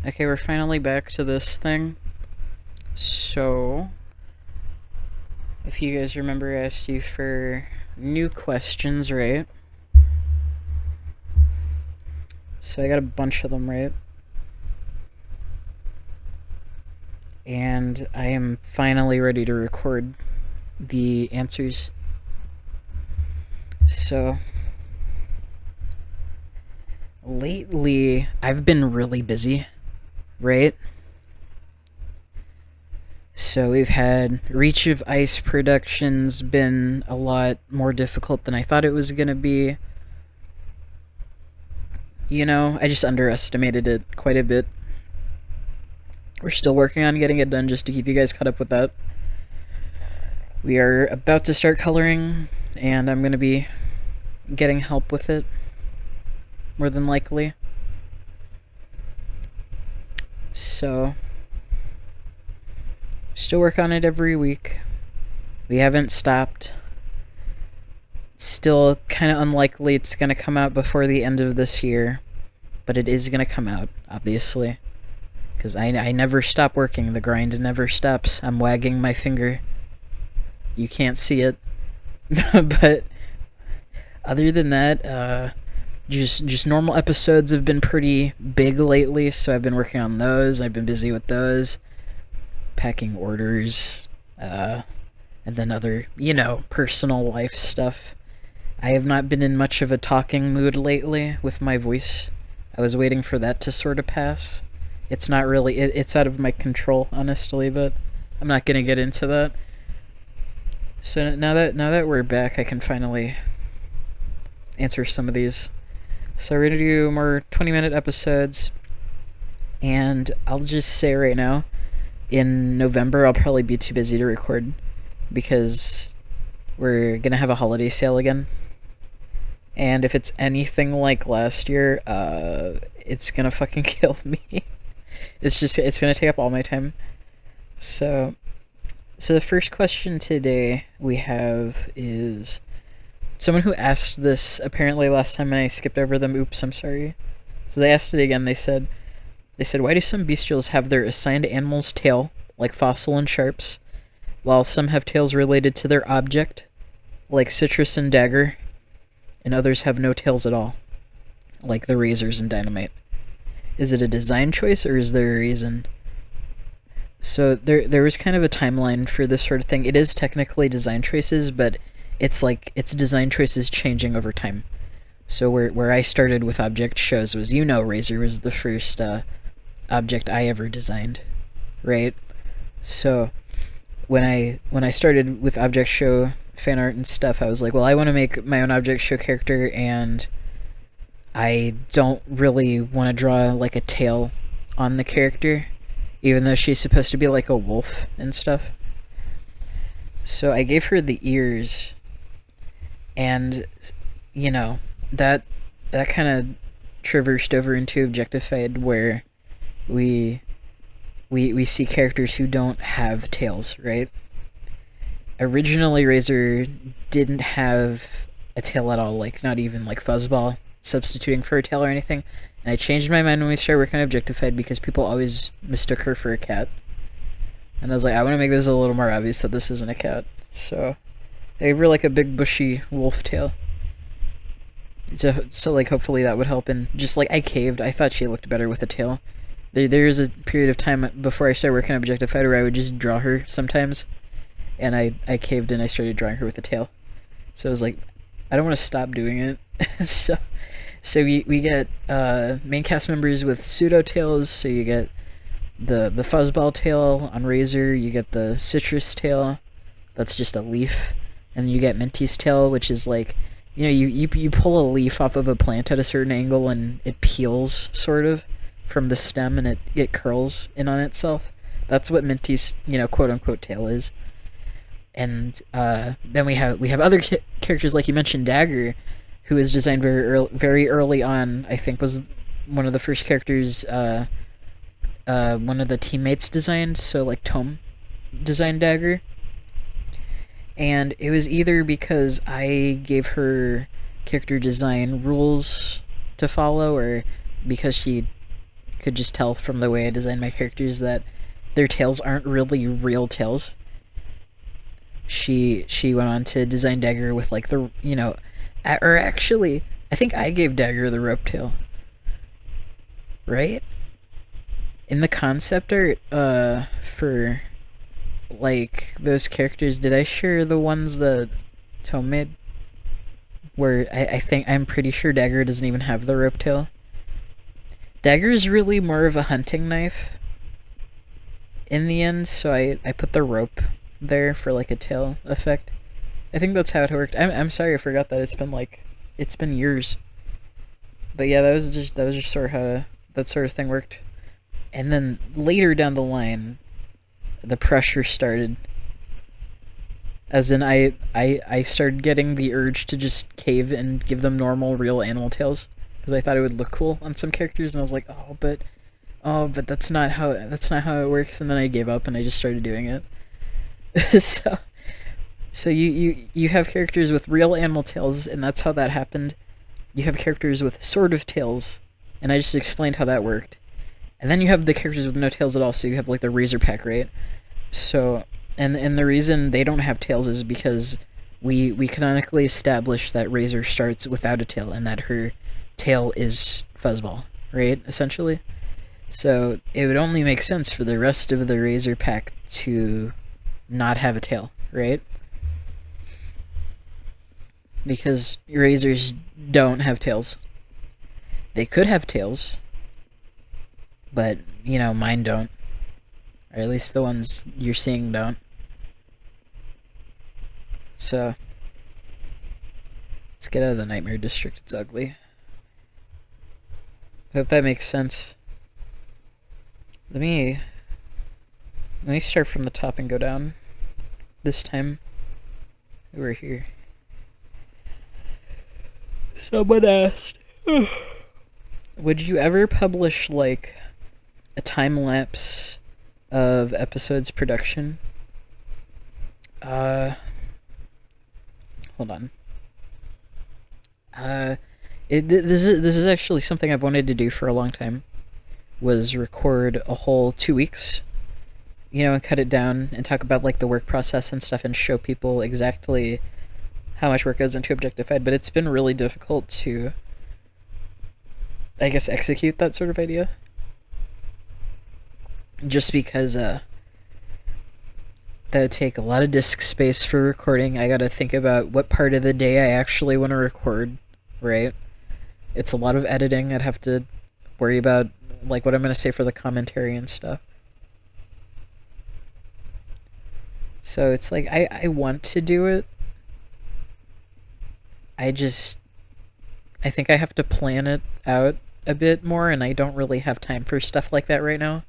Okay, we're finally back to this thing. So, if you guys remember, I asked you for new questions, right? So I got a bunch of them, right? And I am finally ready to record the answers. So, lately, I've been really busy, right? So we've had Reach of Ice productions been a lot more difficult than I thought it was gonna be. I just underestimated it quite a bit. We're still working on getting it done just to keep you guys caught up with that. We are about to start coloring, and I'm gonna be getting help with it, more than likely. So, still work on it every week. We haven't stopped. It's still kind of unlikely it's gonna come out before the end of this year, but it is gonna come out, obviously. Because I never stop working. The grind never stops. I'm wagging my finger. You can't see it. But other than that, just normal episodes have been pretty big lately, so I've been working on those. I've been busy with those. Packing orders. And then other, personal life stuff. I have not been in much of a talking mood lately with my voice. I was waiting for that to sort of pass. It's not really, it's out of my control, honestly, but I'm not gonna get into that. So now that we're back, I can finally answer some of these. So we're gonna do more 20-minute episodes, and I'll just say right now, in November I'll probably be too busy to record because we're gonna have a holiday sale again. And if it's anything like last year, it's gonna fucking kill me. It's gonna take up all my time. So the first question today we have is someone who asked this apparently last time and I skipped over them. Oops, I'm sorry. So they asked it again. They said, why do some bestials have their assigned animal's tail, like fossil and sharps, while some have tails related to their object, like citrus and dagger, and others have no tails at all, like the razors and dynamite? Is it a design choice, or is there a reason? So there was kind of a timeline for this sort of thing. It is technically design choices, but it's design choices changing over time. So where I started with object shows was, Razor was the first object I ever designed, right? So when I started with object show fan art and stuff, I was like, well, I want to make my own object show character, and I don't really want to draw like a tail on the character, even though she's supposed to be like a wolf and stuff. So I gave her the ears, and that kind of traversed over into Objectified, where we see characters who don't have tails, right? Originally, Razor didn't have a tail at all, like not even like Fuzzball substituting for a tail or anything. And I changed my mind when we started working on Objectified because people always mistook her for a cat. And I was like, I want to make this a little more obvious that this isn't a cat. So I gave her like a big bushy wolf tail. So like hopefully that would help. And just like I caved, I thought she looked better with a tail. There was a period of time before I started working on Objectified where I would just draw her sometimes. And I caved and I started drawing her with a tail. So I was like, I don't want to stop doing it. So we get main cast members with pseudo tails. So you get the fuzzball tail on Razor. You get the citrus tail. That's just a leaf. And you get Minty's tail, which is like, you pull a leaf off of a plant at a certain angle and it peels sort of from the stem and it curls in on itself. That's what Minty's quote unquote tail is. And then we have other characters, like you mentioned, Dagger, who was designed very early on. I think was one of the first characters one of the teammates designed. So like Tome designed Dagger, and it was either because I gave her character design rules to follow, or because she could just tell from the way I designed my characters that their tails aren't really real tails. She went on to design Dagger with like the, you know, or actually, I think I gave Dagger the rope tail. Right? In the concept art, for like those characters, did I share the ones that Tome made? Where I'm pretty sure Dagger doesn't even have the rope tail. Dagger is really more of a hunting knife in the end, so I put the rope there for like a tail effect. I think that's how it worked. I'm sorry I forgot that. It's been years. But yeah, that was just sort of how that sort of thing worked. And then later down the line, the pressure started. As in, I started getting the urge to just cave and give them normal, real animal tails, because I thought it would look cool on some characters, and I was like, oh, but that's not how it works. And then I gave up, and I just started doing it. So you have characters with real animal tails, and that's how that happened. You have characters with sort of tails, and I just explained how that worked. And then you have the characters with no tails at all, so you have like the Razor Pack, right? So, and the reason they don't have tails is because we canonically established that Razor starts without a tail, and that her tail is Fuzzball, right? Essentially. So it would only make sense for the rest of the Razor Pack to not have a tail, right? Because Razors don't have tails. They could have tails, but, you know, mine don't. Or at least the ones you're seeing don't. So, let's get out of the Nightmare District. It's ugly. Hope that makes sense. Let me start from the top and go down. This time, we're here. Someone asked, would you ever publish, like, a time-lapse of episodes production? Hold on. This is actually something I've wanted to do for a long time. Was record a whole 2 weeks, you know, and cut it down and talk about like the work process and stuff and show people exactly how much work goes into Objectified. But it's been really difficult to, I guess, execute that sort of idea. Just because that would take a lot of disk space for recording. I gotta think about what part of the day I actually want to record, right? It's a lot of editing. I'd have to worry about like what I'm gonna say for the commentary and stuff. So it's like I want to do it. I think I have to plan it out a bit more, and I don't really have time for stuff like that right now.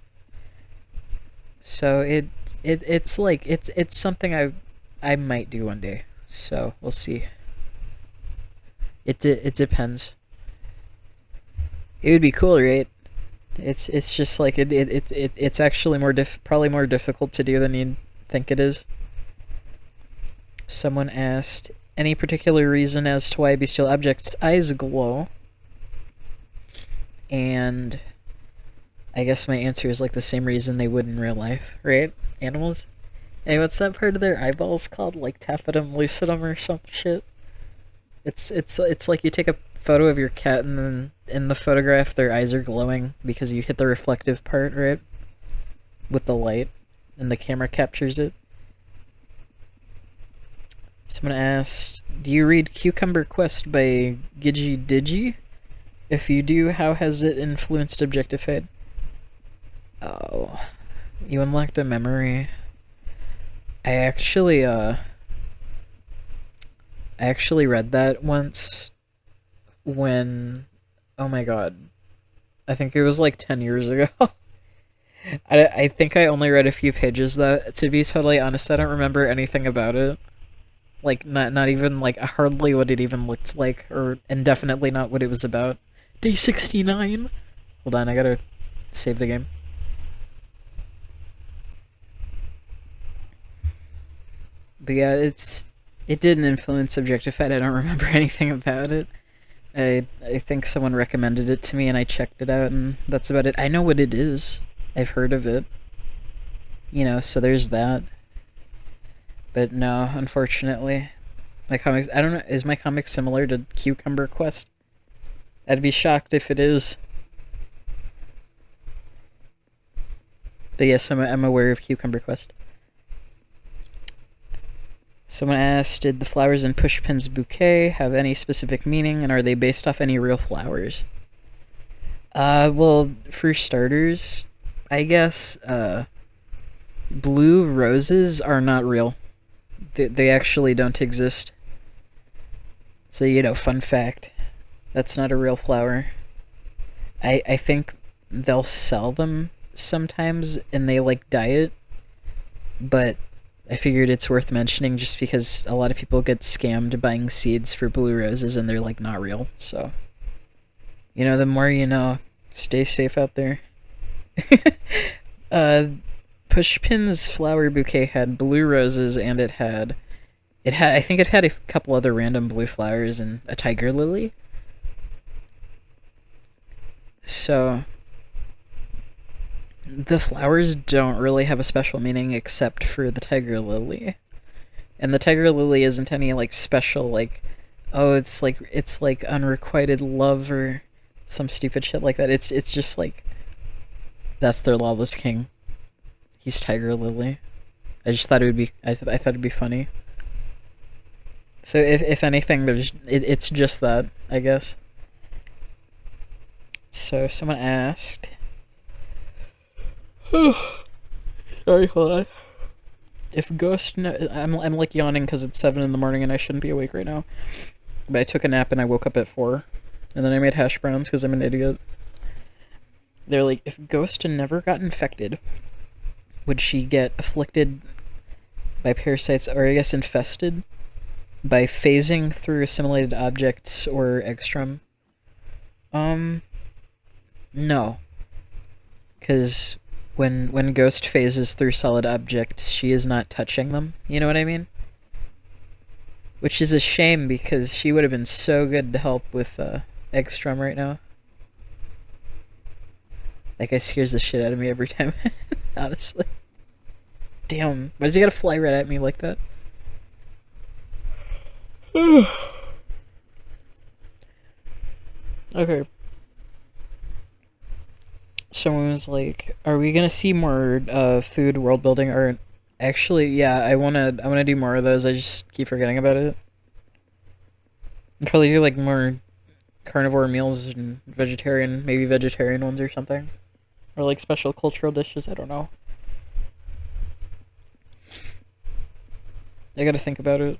So it's like it's something I might do one day. So we'll see. It depends. It would be cool, right? It's just like it's actually probably more difficult to do than you'd think it is. Someone asked, any particular reason as to why bestial objects' eyes glow? And I guess my answer is like the same reason they would in real life, right? Animals. Hey, what's that part of their eyeballs called? Like tapetum lucidum or some shit? It's like you take a photo of your cat and then in the photograph their eyes are glowing because you hit the reflective part, right? With the light, and the camera captures it. Someone asked, do you read Cucumber Quest by Gigi Digi? If you do, how has it influenced Objectified? Oh, you unlocked a memory. I actually read that once when, oh my god, I think it was like 10 years ago. I think I only read a few pages though. To be totally honest, I don't remember anything about it. Like, not even, like, hardly what it even looked like, and definitely not what it was about. Day 69? Hold on, I gotta save the game. But yeah, it didn't influence Objectified. I don't remember anything about it. I think someone recommended it to me and I checked it out and that's about it. I know what it is. I've heard of it. You know, so there's that. But no, unfortunately. My comics, I don't know, is my comic similar to Cucumber Quest? I'd be shocked if it is. But yes, I'm aware of Cucumber Quest. Someone asked, did the flowers in Pushpin's bouquet have any specific meaning, and are they based off any real flowers? Well, for starters, I guess, blue roses are not real. They actually don't exist. So, you know, fun fact. That's not a real flower. I think they'll sell them sometimes and they like dye it, but I figured it's worth mentioning just because a lot of people get scammed buying seeds for blue roses and they're like not real. So, you know, the more you know. Stay safe out there. Pushpin's flower bouquet had blue roses and it had I think it had a couple other random blue flowers and a tiger lily. So the flowers don't really have a special meaning except for the tiger lily. And the tiger lily isn't any like special like, oh, it's like unrequited love or some stupid shit like that. It's just like that's their lawless king. He's Tiger Lily. I just thought it would be I thought it'd be funny. So if anything, it's just that, I guess. So someone asked. Sorry, hold on. If Ghost, I'm like yawning because it's 7 in the morning and I shouldn't be awake right now. But I took a nap and I woke up at 4, and then I made hash browns because I'm an idiot. They're like, if Ghost never got infected, would she get afflicted by parasites, or I guess infested, by phasing through assimilated objects or Egstrom? No. Because when Ghost phases through solid objects, she is not touching them. You know what I mean? Which is a shame, because she would have been so good to help with Egstrom right now. That guy scares the shit out of me every time, honestly. Damn, why does he gotta fly right at me like that? Okay. Someone was like, are we gonna see more food world building art? Actually, yeah, I wanna do more of those. I just keep forgetting about it. And probably do like more carnivore meals and maybe vegetarian ones or something. Or like special cultural dishes, I don't know. I gotta think about it.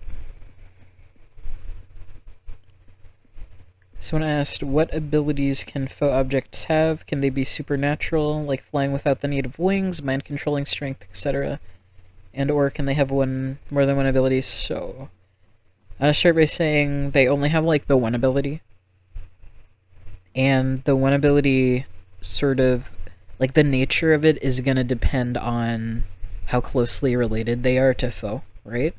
Someone asked, what abilities can faux objects have? Can they be supernatural, like flying without the need of wings, mind-controlling strength, etc.? And or can they have more than one ability? So, I'm gonna start by saying they only have like the one ability. And the one ability sort of, like the nature of it is gonna depend on how closely related they are to foe, right?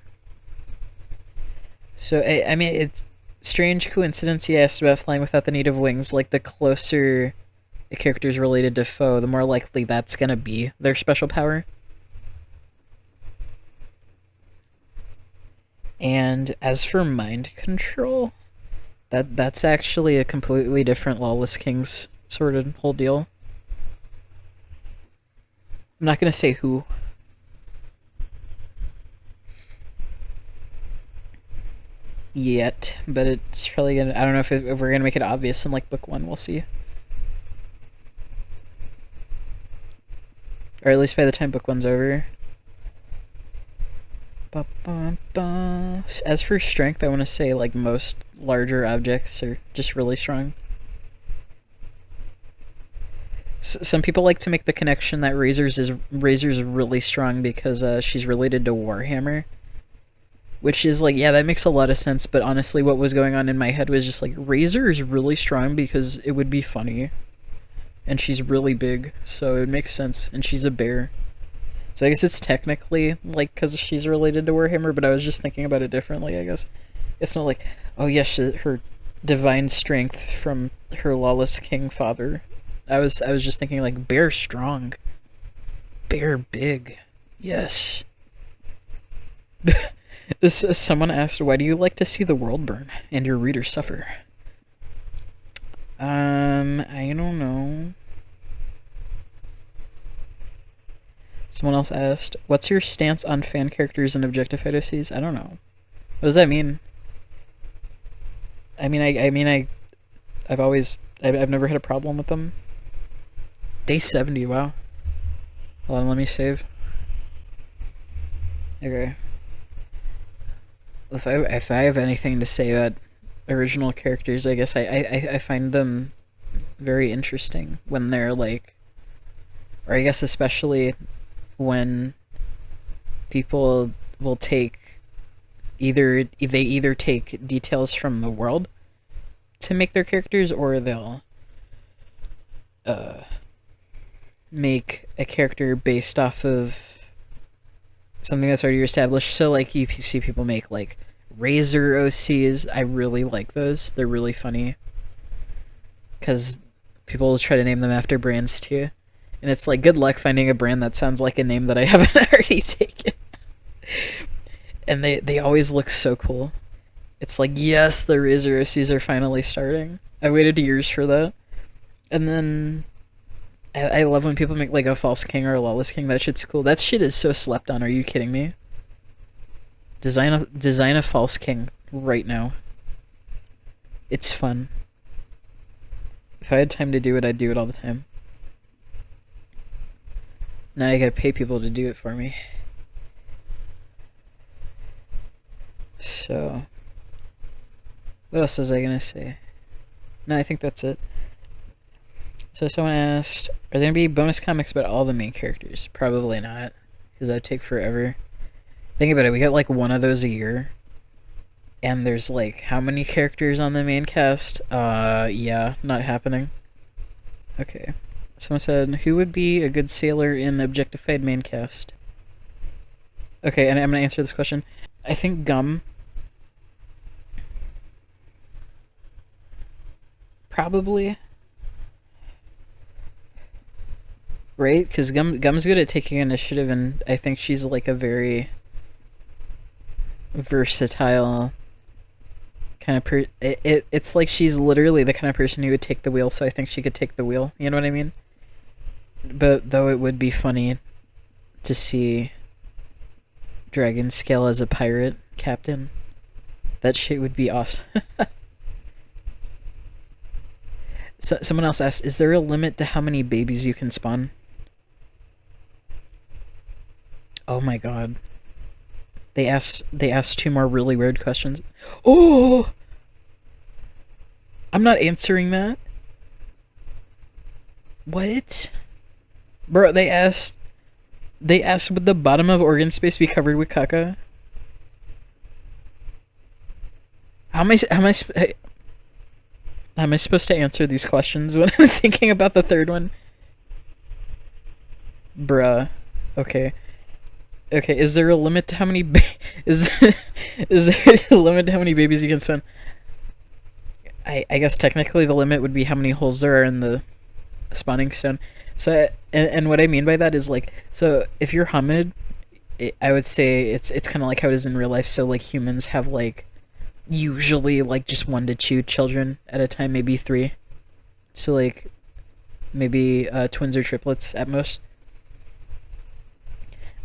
So, I mean, it's strange coincidence he asked about flying without the need of wings. Like, the closer a character is related to foe, the more likely that's gonna be their special power. And as for mind control, that's actually a completely different Lawless King's sort of whole deal. I'm not gonna say who. Yet, but it's probably gonna, I don't know if we're gonna make it obvious in like book 1, we'll see. Or at least by the time book 1's over. As for strength, I want to say like most larger objects are just really strong. Some people like to make the connection that Razor's really strong because she's related to Warhammer. Which is like, yeah, that makes a lot of sense, but honestly what was going on in my head was just like, Razor is really strong because it would be funny. And she's really big, so it makes sense, and she's a bear. So I guess it's technically, like, because she's related to Warhammer, but I was just thinking about it differently, I guess. It's not like, oh yes, her divine strength from her lawless king father. I was just thinking like bear strong, bear big. Yes. Someone asked, why do you like to see the world burn and your readers suffer? I don't know. Someone else asked, what's your stance on fan characters and objectified OCs? I don't know. What does that mean? I've never had a problem with them. Day 70, wow. Hold on, let me save. Okay. If I have anything to say about original characters, I guess I find them very interesting when they're like, or I guess especially when people will take they either take details from the world to make their characters, or they'll make a character based off of something that's already established. So like you see people make like Razor OCs. I really like those. They're really funny because people will try to name them after brands too, and it's like good luck finding a brand that sounds like a name that I haven't already taken. And they always look so cool. It's like, yes, the Razor OCs are finally starting. I waited years for that. And then I love when people make like a false king or a lawless king. That shit's cool. That shit is so slept on. Are you kidding me? Design a false king right now. It's fun. If I had time to do it, I'd do it all the time. Now I gotta pay people to do it for me. So, what else was I gonna say? No, I think that's it. So someone asked, are there gonna be bonus comics about all the main characters? Probably not, because that would take forever. Think about it, we get like one of those a year. And there's like, how many characters on the main cast? Yeah, not happening. Okay. Someone said, who would be a good sailor in objectified main cast? Okay, and I'm gonna answer this question. I think Gum. Probably. Right? Because Gum's good at taking initiative, and I think she's like a very versatile kind of it's like she's literally the kind of person who would take the wheel, so I think she could take the wheel. You know what I mean? But though it would be funny to see Dragonscale as a pirate captain. That shit would be awesome. So, someone else asked, is there a limit to how many babies you can spawn? Oh my god. They asked two more really weird questions. Oh! I'm not answering that. What? Bro, they asked, would the bottom of organ space be covered with caca? How am I supposed to answer these questions when I'm thinking about the third one? Bruh. Okay. Okay, is there a limit to how many is there a limit to how many babies you can spawn? I guess technically the limit would be how many holes there are in the spawning stone. So and what I mean by that is like, so if you're hominid, I would say it's kind of like how it is in real life. So like humans have like usually like just 1 to 2 children at a time, maybe 3. So like maybe twins or triplets at most.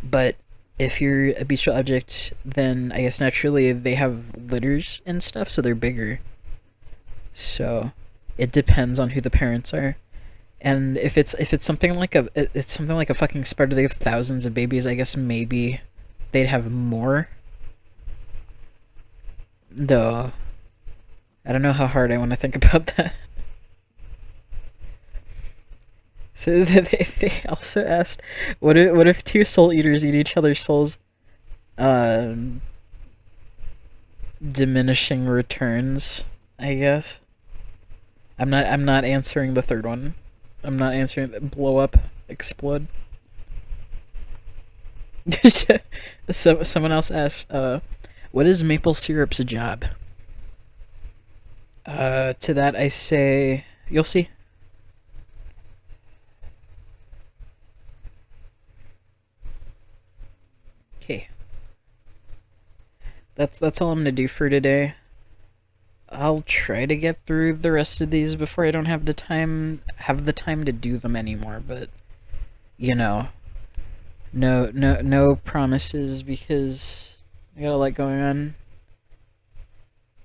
But if you're a bestial object, then I guess naturally they have litters and stuff, so they're bigger. So it depends on who the parents are. And if it's something like a fucking spider, they have thousands of babies, I guess maybe they'd have more. Though I don't know how hard I want to think about that. So they also asked, what if 2 soul eaters eat each other's souls? Diminishing returns, I guess. I'm not answering the third one. I'm not answering blow up, explode. So someone else asked, what is maple syrup's job? To that I say, you'll see. Okay. That's all I'm gonna do for today. I'll try to get through the rest of these before I don't have the time to do them anymore, but you know, no promises because I got a lot going on.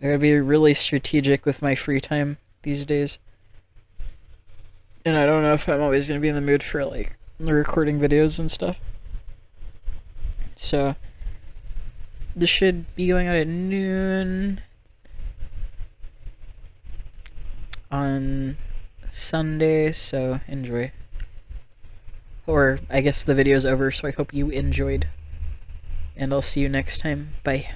I gotta be really strategic with my free time these days. And I don't know if I'm always gonna be in the mood for like recording videos and stuff. So this should be going out at noon on Sunday, so enjoy. Or I guess the video's over, so I hope you enjoyed. And I'll see you next time. Bye.